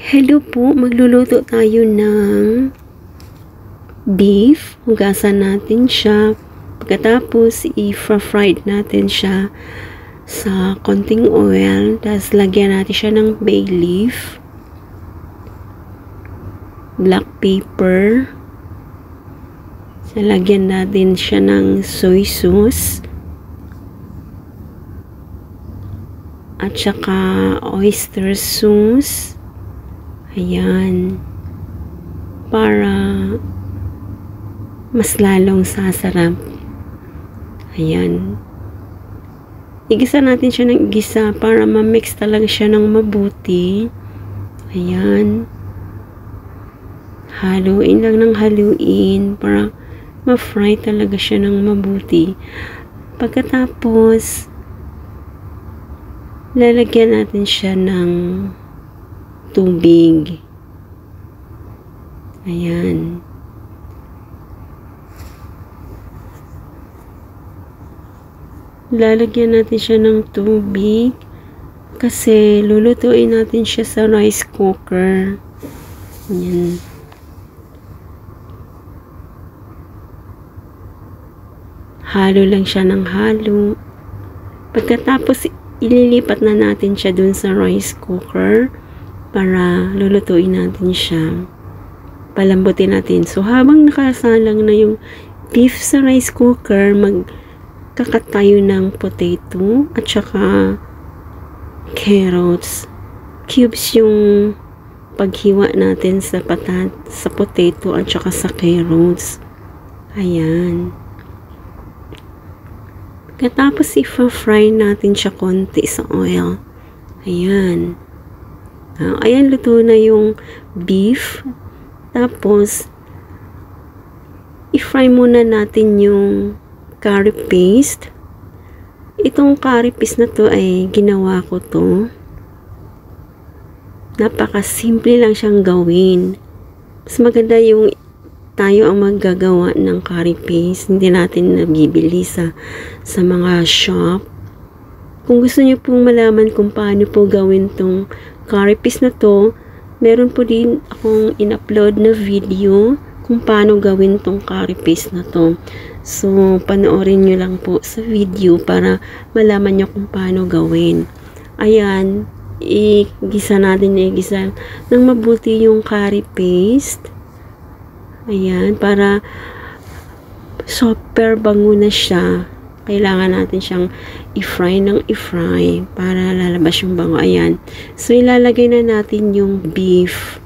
Hello po, magluluto tayo ng beef. Hugasan natin siya. Pagkatapos, i-fried natin siya sa konting oil. Tapos, lagyan natin siya ng bay leaf, black pepper. Lagyan natin siya ng soy sauce. At saka oyster sauce. Ayan. Para mas lalong sasarap. Ayan. Igisa natin siya ng igisa para ma-mix talaga siya ng mabuti. Ayan. Haluin lang ng haluin para ma-fry talaga siya ng mabuti. Pagkatapos, lalagyan natin siya ng tubig. Ayan. Lalagyan natin siya ng tubig kasi lulutuin natin siya sa rice cooker. Ayan. Halo lang siya ng halo. Pagkatapos, ililipat na natin siya dun sa rice cooker para lulutuin natin siya. Palambutin natin. So, habang nakasalang na yung beef sa rice cooker, magkakat tayo ng potato at saka carrots. Cubes yung paghiwa natin sa potato at saka sa carrots. Ayan. Katapos i-fry natin siya konti sa oil. Ayan. Ayan, luto na yung beef. Tapos, i-fry muna natin yung curry paste. Itong curry paste na to ay ginawa ko to. Napaka-simple lang siyang gawin. Mas maganda yung tayo ang maggagawa ng curry paste. Hindi natin nabibili sa mga shop. Kung gusto niyo pong malaman kung paano po gawin tong curry paste na to, meron po din akong in-upload na video kung paano gawin tong curry paste na to. So, panoorin nyo lang po sa video para malaman nyo kung paano gawin. Ayan, igisa natin ng mabuti yung curry paste. Ayan, para super bango na siya. Kailangan natin siyang i-fry ng i-fry para lalabas yung bango. Ayan. So, ilalagay na natin yung beef.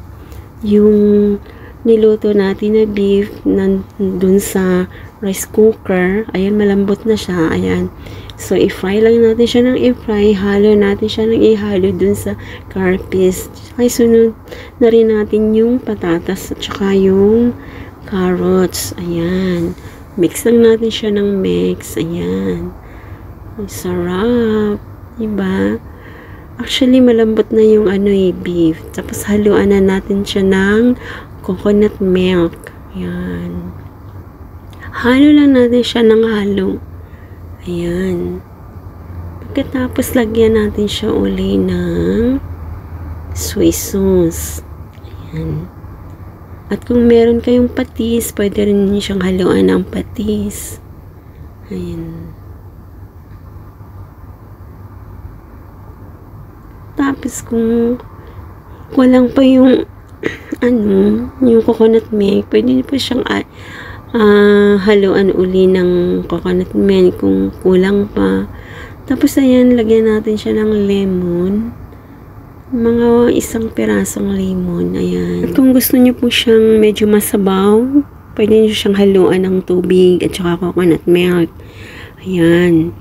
Yung niluto natin na beef dun sa rice cooker. Ayan, malambot na siya. Ayan. So, i-fry lang natin siya ng i-fry. Halo natin siya ng ihalo dun sa curry paste. Ay, sunod na rin natin yung patatas at saka yung carrots. Ayan. Mix lang natin siya ng mix. Ayan. Ang sarap. Diba? Actually, malambot na yung beef. Tapos, haluan na natin siya ng coconut milk. Ayan. Halo lang natin siya ng halo. Ayan. Pagkatapos, lagyan natin siya uli ng soy sauce. Ayan. At kung meron kayong patis, pwede rin siyang haluan ng patis. Ayan. Tapos kung walang pa yung yung coconut milk, pwede niyo po siyang haluan uli ng coconut milk kung kulang pa. Tapos ayan, lagyan natin siya ng lemon. Mga isang pirasong lemon. Ayan. At kung gusto niyo po siyang medyo masabaw, pwede niyo siyang haluan ng tubig at saka coconut milk. Ayan.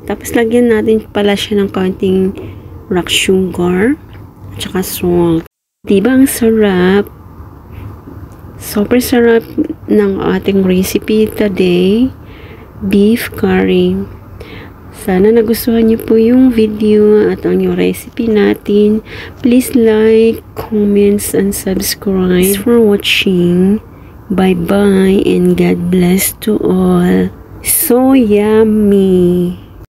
Tapos lagyan natin pala siya ng konting rock sugar at saka salt. Diba ang sarap? Super sarap ng ating recipe today. Beef curry. Sana nagustuhan niyo po yung video at ang yung recipe natin. Please like, comments, and subscribe. Thanks for watching. Bye-bye and God bless to all. So yummy!